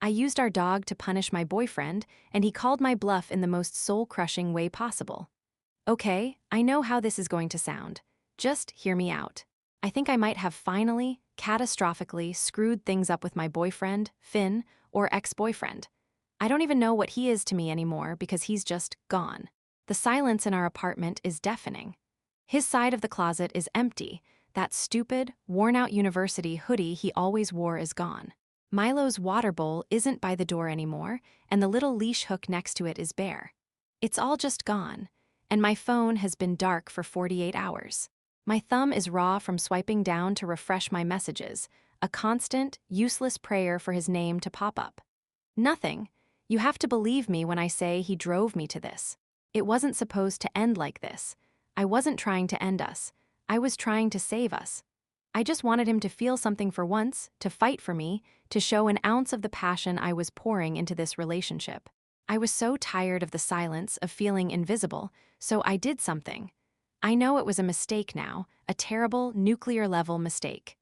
I used our dog to punish my boyfriend, and he called my bluff in the most soul-crushing way possible. Okay, I know how this is going to sound. Just hear me out. I think I might have finally, catastrophically screwed things up with my boyfriend, Finn, or ex-boyfriend. I don't even know what he is to me anymore because he's just gone. The silence in our apartment is deafening. His side of the closet is empty. That stupid, worn-out university hoodie he always wore is gone. Milo's water bowl isn't by the door anymore, and the little leash hook next to it is bare. It's all just gone, and my phone has been dark for 48 hours. My thumb is raw from swiping down to refresh my messages, a constant, useless prayer for his name to pop up. Nothing. You have to believe me when I say he drove me to this. It wasn't supposed to end like this. I wasn't trying to end us. I was trying to save us. I just wanted him to feel something for once, to fight for me, to show an ounce of the passion I was pouring into this relationship. I was so tired of the silence, of feeling invisible, so I did something. I know it was a mistake now, a terrible, nuclear-level mistake.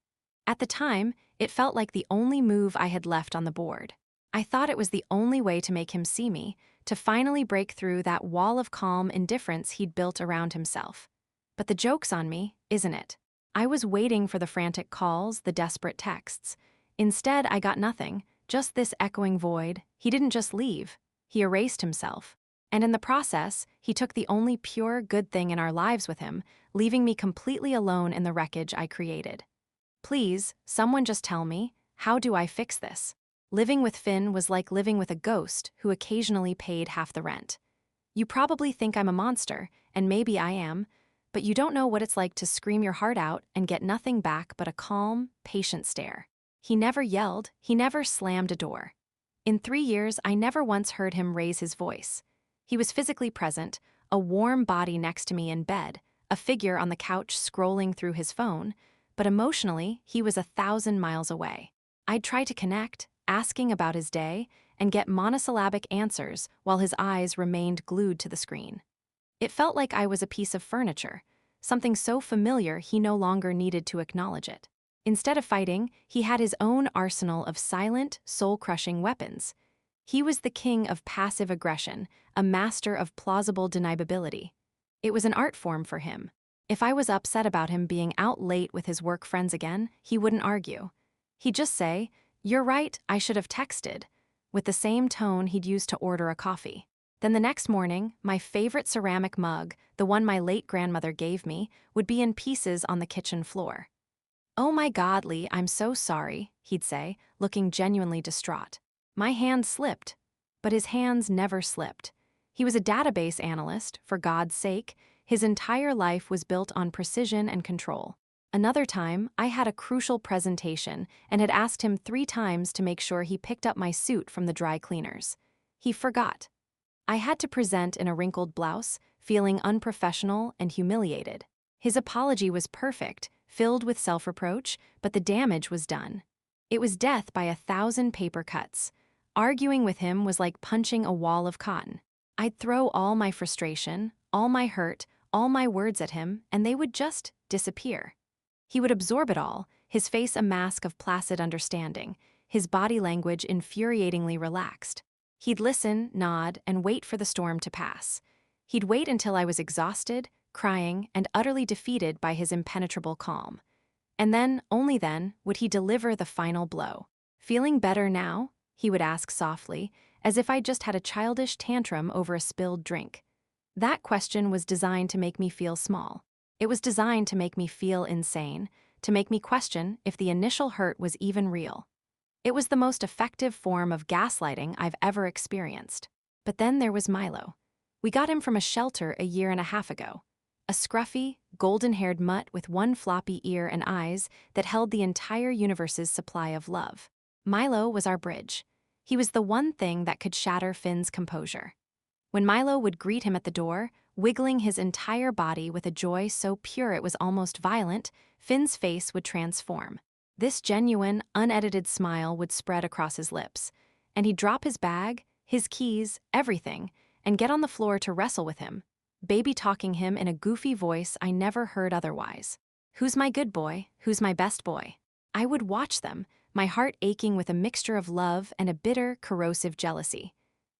At the time, it felt like the only move I had left on the board. I thought it was the only way to make him see me, to finally break through that wall of calm indifference he'd built around himself. But the joke's on me, isn't it? I was waiting for the frantic calls, the desperate texts. Instead, I got nothing, just this echoing void. He didn't just leave, he erased himself. And in the process, he took the only pure good thing in our lives with him, leaving me completely alone in the wreckage I created. Please, someone just tell me, how do I fix this? Living with Finn was like living with a ghost who occasionally paid half the rent. You probably think I'm a monster, and maybe I am, but you don't know what it's like to scream your heart out and get nothing back but a calm, patient stare. He never yelled, he never slammed a door. In 3 years, I never once heard him raise his voice. He was physically present, a warm body next to me in bed, a figure on the couch scrolling through his phone, but emotionally, he was 1,000 miles away. I'd try to connect, asking about his day, and get monosyllabic answers while his eyes remained glued to the screen. It felt like I was a piece of furniture, something so familiar he no longer needed to acknowledge it. Instead of fighting, he had his own arsenal of silent, soul-crushing weapons. He was the king of passive aggression, a master of plausible deniability. It was an art form for him. If I was upset about him being out late with his work friends again, he wouldn't argue. He'd just say, "You're right, I should have texted," with the same tone he'd used to order a coffee. Then the next morning, my favorite ceramic mug, the one my late grandmother gave me, would be in pieces on the kitchen floor. "Oh my God, Lee, I'm so sorry," he'd say, looking genuinely distraught. My hand slipped, but his hands never slipped. He was a database analyst, for God's sake. His entire life was built on precision and control. Another time, I had a crucial presentation and had asked him 3 times to make sure he picked up my suit from the dry cleaners. He forgot. I had to present in a wrinkled blouse, feeling unprofessional and humiliated. His apology was perfect, filled with self-reproach, but the damage was done. It was death by 1,000 paper cuts. Arguing with him was like punching a wall of cotton. I'd throw all my frustration, all my hurt, all my words at him, and they would just disappear. He would absorb it all, his face a mask of placid understanding, his body language infuriatingly relaxed. He'd listen, nod, and wait for the storm to pass. He'd wait until I was exhausted, crying, and utterly defeated by his impenetrable calm. And then, only then, would he deliver the final blow. "Feeling better now?" he would ask softly, as if I'd just had a childish tantrum over a spilled drink. That question was designed to make me feel small. It was designed to make me feel insane, to make me question if the initial hurt was even real. It was the most effective form of gaslighting I've ever experienced. But then there was Milo. We got him from a shelter a 1.5 years ago. A scruffy, golden-haired mutt with one floppy ear and eyes that held the entire universe's supply of love. Milo was our bridge. He was the one thing that could shatter Finn's composure. When Milo would greet him at the door, wiggling his entire body with a joy so pure it was almost violent, Finn's face would transform. This genuine, unedited smile would spread across his lips, and he'd drop his bag, his keys, everything, and get on the floor to wrestle with him, baby-talking him in a goofy voice I never heard otherwise. "Who's my good boy? Who's my best boy?" I would watch them, my heart aching with a mixture of love and a bitter, corrosive jealousy.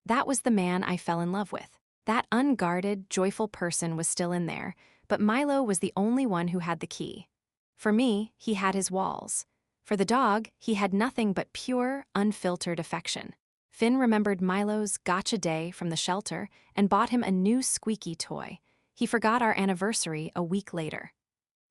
That was the man I fell in love with. That unguarded, joyful person was still in there, but Milo was the only one who had the key. For me, he had his walls. For the dog, he had nothing but pure, unfiltered affection. Finn remembered Milo's gotcha day from the shelter and bought him a new squeaky toy. He forgot our anniversary a week later.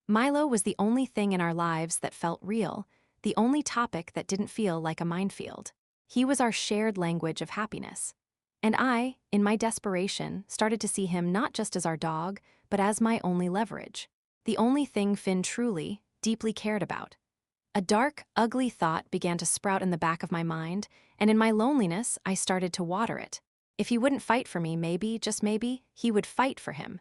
Milo was the only thing in our lives that felt real, the only topic that didn't feel like a minefield. He was our shared language of happiness. And I, in my desperation, started to see him not just as our dog, but as my only leverage. The only thing Finn truly, deeply cared about. A dark, ugly thought began to sprout in the back of my mind, and in my loneliness, I started to water it. If he wouldn't fight for me, maybe, just maybe, he would fight for him.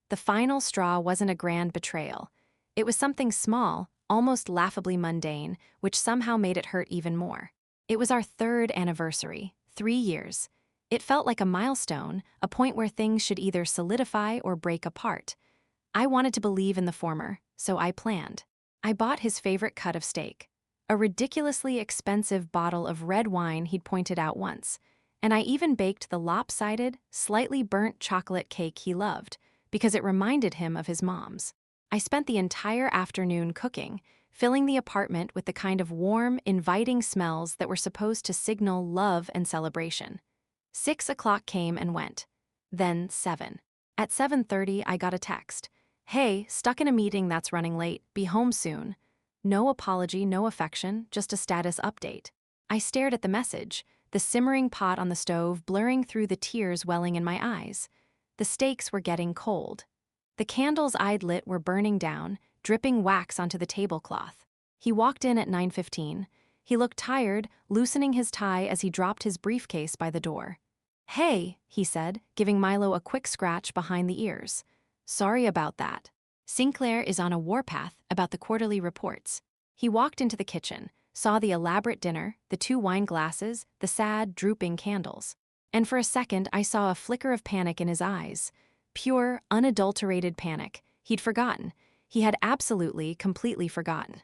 The final straw wasn't a grand betrayal. It was something small, almost laughably mundane, which somehow made it hurt even more. It was our 3rd anniversary, 3 years. It felt like a milestone, a point where things should either solidify or break apart. I wanted to believe in the former, so I planned. I bought his favorite cut of steak, a ridiculously expensive bottle of red wine he'd pointed out once, and I even baked the lopsided, slightly burnt chocolate cake he loved, because it reminded him of his mom's. I spent the entire afternoon cooking, filling the apartment with the kind of warm, inviting smells that were supposed to signal love and celebration. 6 o'clock came and went. Then 7. At 7:30, I got a text. "Hey, stuck in a meeting that's running late, be home soon." No apology, no affection, just a status update. I stared at the message, the simmering pot on the stove blurring through the tears welling in my eyes. The steaks were getting cold. The candles I'd lit were burning down, dripping wax onto the tablecloth. He walked in at 9:15. He looked tired, loosening his tie as he dropped his briefcase by the door. "Hey," he said, giving Milo a quick scratch behind the ears. "Sorry about that. Sinclair is on a warpath about the quarterly reports." He walked into the kitchen, saw the elaborate dinner, the 2 wine glasses, the sad, drooping candles. And for a second, I saw a flicker of panic in his eyes. Pure, unadulterated panic. He'd forgotten. He had absolutely, completely forgotten.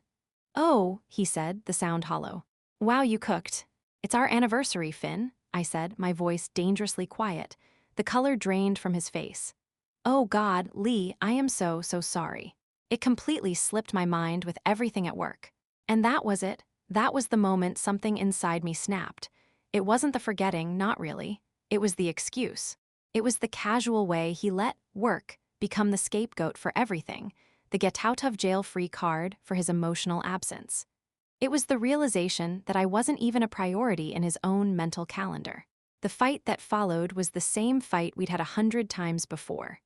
"Oh," he said, the sound hollow. "Wow, you cooked. It's our anniversary, Finn," I said, my voice dangerously quiet. The color drained from his face. "Oh God, Lee, I am so sorry." It completely slipped my mind with everything at work. And that was it. That was the moment something inside me snapped. It wasn't the forgetting, not really. It was the excuse. It was the casual way he let work become the scapegoat for everything, the get out of jail free card for his emotional absence. It was the realization that I wasn't even a priority in his own mental calendar. The fight that followed was the same fight we'd had 100 times before.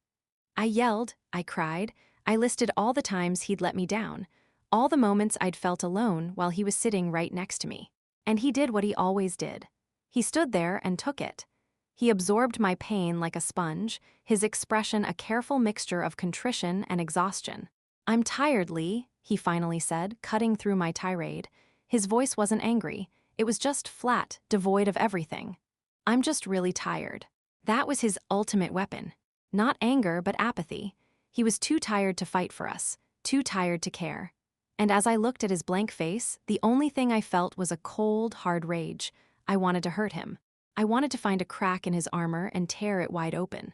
I yelled, I cried, I listed all the times he'd let me down, all the moments I'd felt alone while he was sitting right next to me. And he did what he always did. He stood there and took it. He absorbed my pain like a sponge, his expression a careful mixture of contrition and exhaustion. "I'm tired, Lee," he finally said, cutting through my tirade. His voice wasn't angry. It was just flat, devoid of everything. "I'm just really tired." That was his ultimate weapon. Not anger, but apathy. He was too tired to fight for us, too tired to care. And as I looked at his blank face, the only thing I felt was a cold, hard rage. I wanted to hurt him. I wanted to find a crack in his armor and tear it wide open.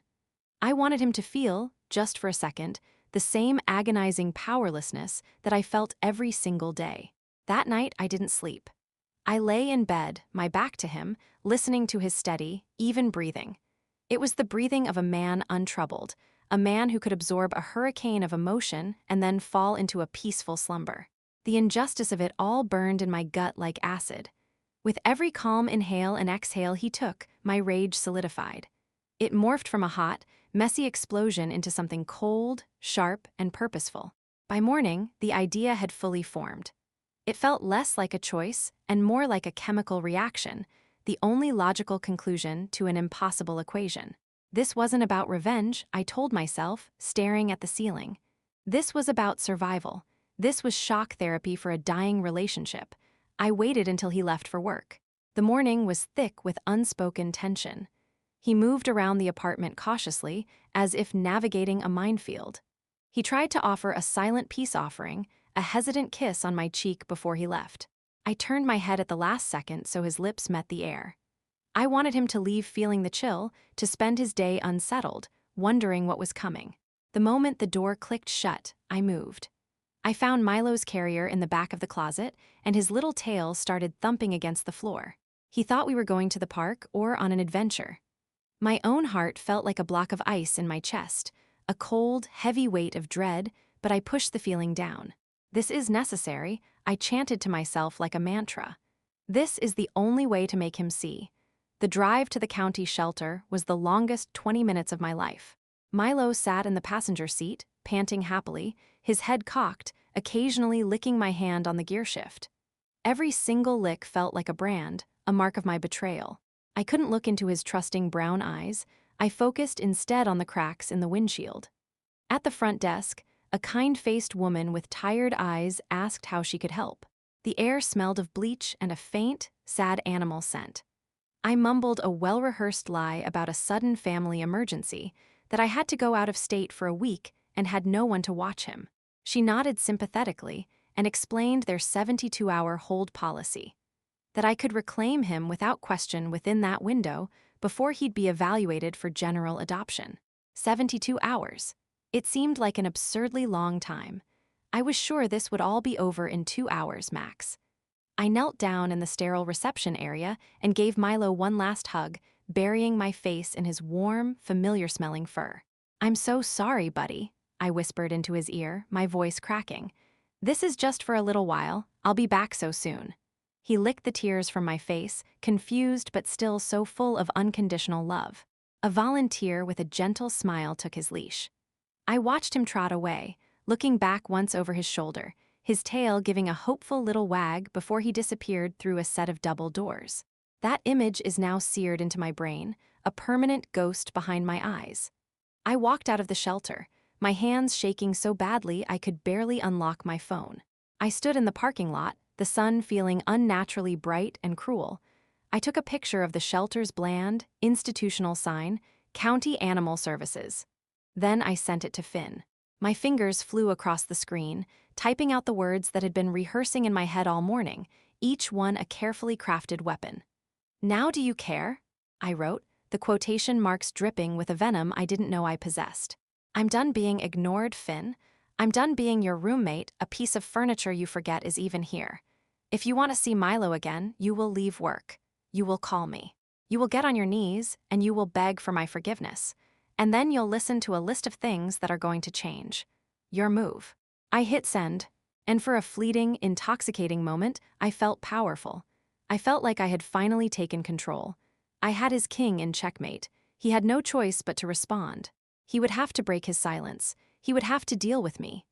I wanted him to feel, just for a second, the same agonizing powerlessness that I felt every single day. That night, I didn't sleep. I lay in bed, my back to him, listening to his steady, even breathing. It was the breathing of a man untroubled, a man who could absorb a hurricane of emotion and then fall into a peaceful slumber. The injustice of it all burned in my gut like acid. With every calm inhale and exhale he took, my rage solidified. It morphed from a hot, messy explosion into something cold, sharp, and purposeful. By morning, the idea had fully formed. It felt less like a choice and more like a chemical reaction, the only logical conclusion to an impossible equation. This wasn't about revenge, I told myself, staring at the ceiling. This was about survival. This was shock therapy for a dying relationship. I waited until he left for work. The morning was thick with unspoken tension. He moved around the apartment cautiously, as if navigating a minefield. He tried to offer a silent peace offering, a hesitant kiss on my cheek before he left. I turned my head at the last second so his lips met the air. I wanted him to leave feeling the chill, to spend his day unsettled, wondering what was coming. The moment the door clicked shut, I moved. I found Milo's carrier in the back of the closet, and his little tail started thumping against the floor. He thought we were going to the park or on an adventure. My own heart felt like a block of ice in my chest, a cold, heavy weight of dread, but I pushed the feeling down. This is necessary, I chanted to myself like a mantra. This is the only way to make him see. The drive to the county shelter was the longest 20 minutes of my life. Milo sat in the passenger seat, panting happily, his head cocked, occasionally licking my hand on the gear shift. Every single lick felt like a brand, a mark of my betrayal. I couldn't look into his trusting brown eyes. I focused instead on the cracks in the windshield. At the front desk, a kind-faced woman with tired eyes asked how she could help. The air smelled of bleach and a faint, sad animal scent. I mumbled a well-rehearsed lie about a sudden family emergency, that I had to go out of state for a week and had no one to watch him. She nodded sympathetically and explained their 72-hour hold policy. That I could reclaim him without question within that window before he'd be evaluated for general adoption. 72 hours. It seemed like an absurdly long time. I was sure this would all be over in 2 hours max. I knelt down in the sterile reception area and gave Milo one last hug, burying my face in his warm, familiar-smelling fur. "I'm so sorry, buddy," I whispered into his ear, my voice cracking. "This is just for a little while. I'll be back so soon." He licked the tears from my face, confused but still so full of unconditional love. A volunteer with a gentle smile took his leash. I watched him trot away, looking back once over his shoulder, his tail giving a hopeful little wag before he disappeared through a set of double doors. That image is now seared into my brain, a permanent ghost behind my eyes. I walked out of the shelter, my hands shaking so badly I could barely unlock my phone. I stood in the parking lot, the sun feeling unnaturally bright and cruel. I took a picture of the shelter's bland, institutional sign, County Animal Services. Then I sent it to Finn. My fingers flew across the screen, typing out the words that had been rehearsing in my head all morning, each one a carefully crafted weapon. "Now do you care?" I wrote, the quotation marks dripping with a venom I didn't know I possessed. "I'm done being ignored, Finn. I'm done being your roommate, a piece of furniture you forget is even here. If you want to see Milo again, you will leave work. You will call me. You will get on your knees, and you will beg for my forgiveness. And then you'll listen to a list of things that are going to change. Your move." I hit send, and for a fleeting, intoxicating moment, I felt powerful. I felt like I had finally taken control. I had his king in checkmate. He had no choice but to respond. He would have to break his silence. He would have to deal with me.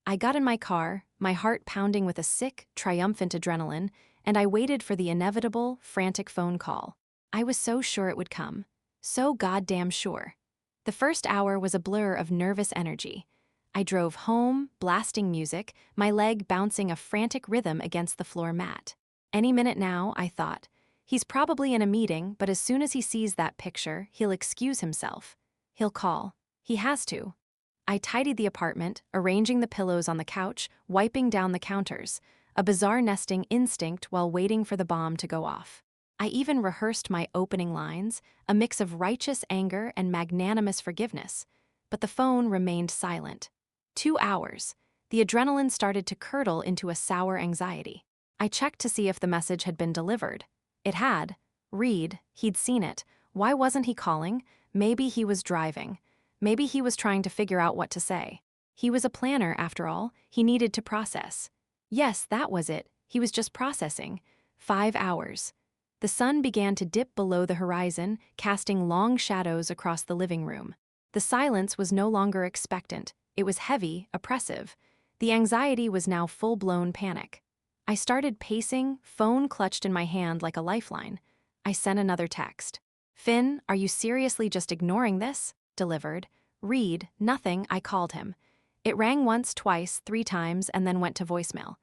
I got in my car, my heart pounding with a sick, triumphant adrenaline, and I waited for the inevitable, frantic phone call. I was so sure it would come. So goddamn sure. The first hour was a blur of nervous energy. I drove home, blasting music, my leg bouncing a frantic rhythm against the floor mat. Any minute now, I thought. He's probably in a meeting, but as soon as he sees that picture, he'll excuse himself. He'll call. He has to. I tidied the apartment, arranging the pillows on the couch, wiping down the counters, a bizarre nesting instinct while waiting for the bomb to go off. I even rehearsed my opening lines, a mix of righteous anger and magnanimous forgiveness, but the phone remained silent. 2 hours. The adrenaline started to curdle into a sour anxiety. I checked to see if the message had been delivered. It had. Reed, he'd seen it. Why wasn't he calling? Maybe he was driving. Maybe he was trying to figure out what to say. He was a planner, after all. He needed to process. Yes, that was it. He was just processing. 5 hours. The sun began to dip below the horizon, casting long shadows across the living room. The silence was no longer expectant. It was heavy, oppressive. The anxiety was now full-blown panic. I started pacing, phone clutched in my hand like a lifeline. I sent another text. "Finn, are you seriously just ignoring this?" Delivered. "Reed, nothing," I called him. It rang once, twice, 3 times, and then went to voicemail.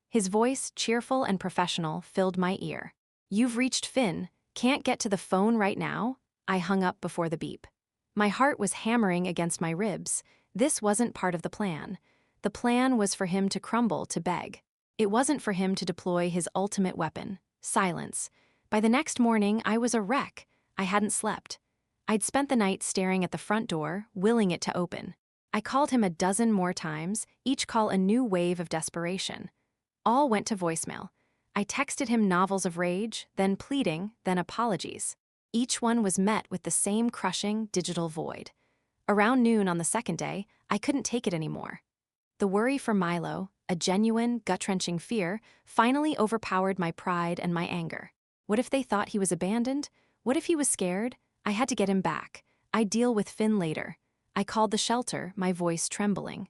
His voice, cheerful and professional, filled my ear. "You've reached Finn. Can't get to the phone right now?" I hung up before the beep. My heart was hammering against my ribs. This wasn't part of the plan. The plan was for him to crumble, to beg. It wasn't for him to deploy his ultimate weapon, silence. By the next morning, I was a wreck. I hadn't slept. I'd spent the night staring at the front door, willing it to open. I called him a dozen more times, each call a new wave of desperation. All went to voicemail. I texted him novels of rage, then pleading, then apologies. Each one was met with the same crushing digital void. Around noon on the second day, I couldn't take it anymore. The worry for Milo, a genuine, gut-wrenching fear, finally overpowered my pride and my anger. What if they thought he was abandoned? What if he was scared? I had to get him back. I'd deal with Finn later. I called the shelter, my voice trembling.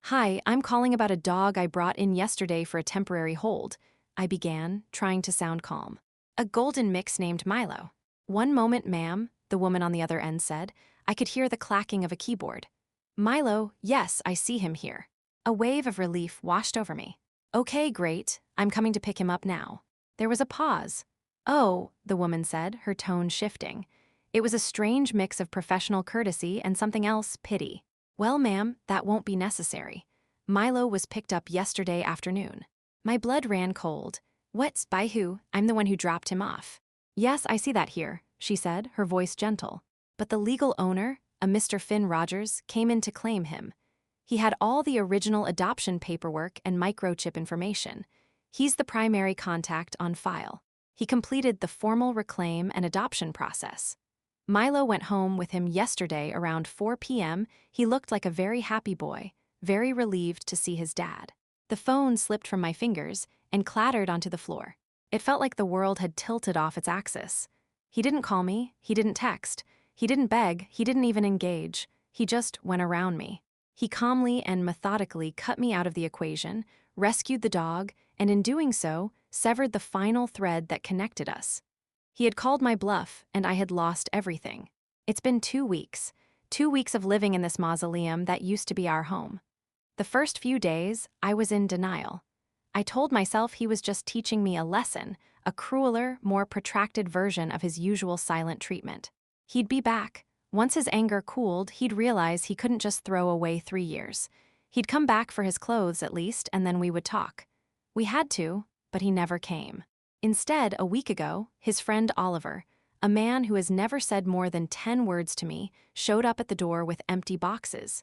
"Hi, I'm calling about a dog I brought in yesterday for a temporary hold," I began, trying to sound calm. "A golden mix named Milo." "One moment, ma'am," the woman on the other end said. I could hear the clacking of a keyboard. "Milo, yes, I see him here." A wave of relief washed over me. "Okay, great. I'm coming to pick him up now." There was a pause. "Oh," the woman said, her tone shifting. It was a strange mix of professional courtesy and something else, pity. "Well, ma'am, that won't be necessary. Milo was picked up yesterday afternoon." My blood ran cold. "What? By who? I'm the one who dropped him off." "Yes, I see that here," she said, her voice gentle. "But the legal owner, a Mr. Finn Rogers, came in to claim him. He had all the original adoption paperwork and microchip information. He's the primary contact on file. He completed the formal reclaim and adoption process. Milo went home with him yesterday around 4 p.m. He looked like a very happy boy, very relieved to see his dad." The phone slipped from my fingers and clattered onto the floor. It felt like the world had tilted off its axis. He didn't call me, he didn't text, he didn't beg, he didn't even engage. He just went around me. He calmly and methodically cut me out of the equation, rescued the dog, and in doing so, severed the final thread that connected us. He had called my bluff, and I had lost everything. It's been 2 weeks. 2 weeks of living in this mausoleum that used to be our home. The first few days, I was in denial. I told myself he was just teaching me a lesson, a crueler, more protracted version of his usual silent treatment. He'd be back. Once his anger cooled, he'd realize he couldn't just throw away 3 years. He'd come back for his clothes at least, and then we would talk. We had to, but he never came. Instead, a week ago, his friend Oliver, a man who has never said more than 10 words to me, showed up at the door with empty boxes.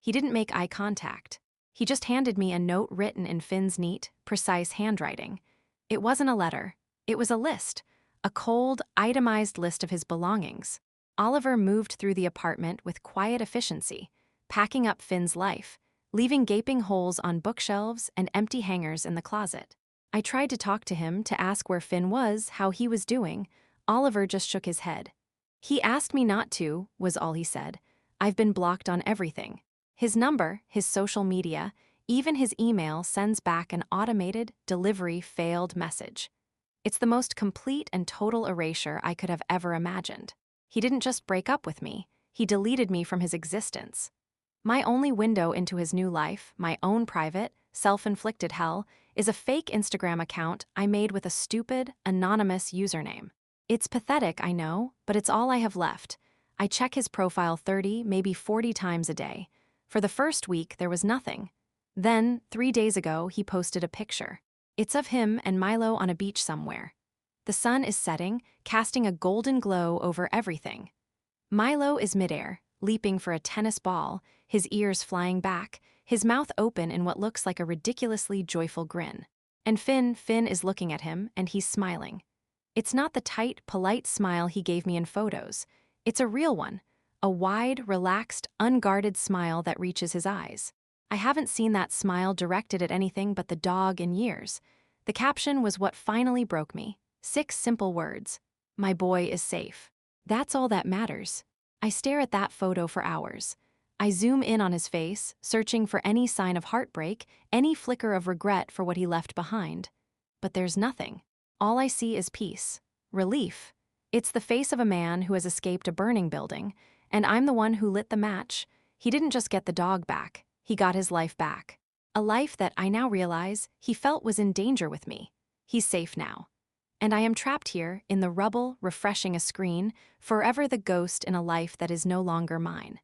He didn't make eye contact. He just handed me a note written in Finn's neat, precise handwriting. It wasn't a letter. It was a list. A cold, itemized list of his belongings. Oliver moved through the apartment with quiet efficiency, packing up Finn's life, leaving gaping holes on bookshelves and empty hangers in the closet. I tried to talk to him to ask where Finn was, how he was doing. Oliver just shook his head. "He asked me not to," was all he said. "I've been blocked on everything." His number, his social media, even his email sends back an automated, delivery failed message. It's the most complete and total erasure I could have ever imagined. He didn't just break up with me, he deleted me from his existence. My only window into his new life, my own private, self-inflicted hell, is a fake Instagram account I made with a stupid, anonymous username. It's pathetic, I know, but it's all I have left. I check his profile 30, maybe 40 times a day. For the first week, there was nothing. Then, 3 days ago, he posted a picture. It's of him and Milo on a beach somewhere. The sun is setting, casting a golden glow over everything. Milo is midair, leaping for a tennis ball, his ears flying back, his mouth open in what looks like a ridiculously joyful grin. And Finn is looking at him, and he's smiling. It's not the tight, polite smile he gave me in photos. It's a real one. A wide, relaxed, unguarded smile that reaches his eyes. I haven't seen that smile directed at anything but the dog in years. The caption was what finally broke me. 6 simple words. "My boy is safe." That's all that matters. I stare at that photo for hours. I zoom in on his face, searching for any sign of heartbreak, any flicker of regret for what he left behind. But there's nothing. All I see is peace. Relief. It's the face of a man who has escaped a burning building, and I'm the one who lit the match. He didn't just get the dog back, he got his life back. A life that I now realize he felt was in danger with me. He's safe now. And I am trapped here, in the rubble, refreshing a screen, forever the ghost in a life that is no longer mine.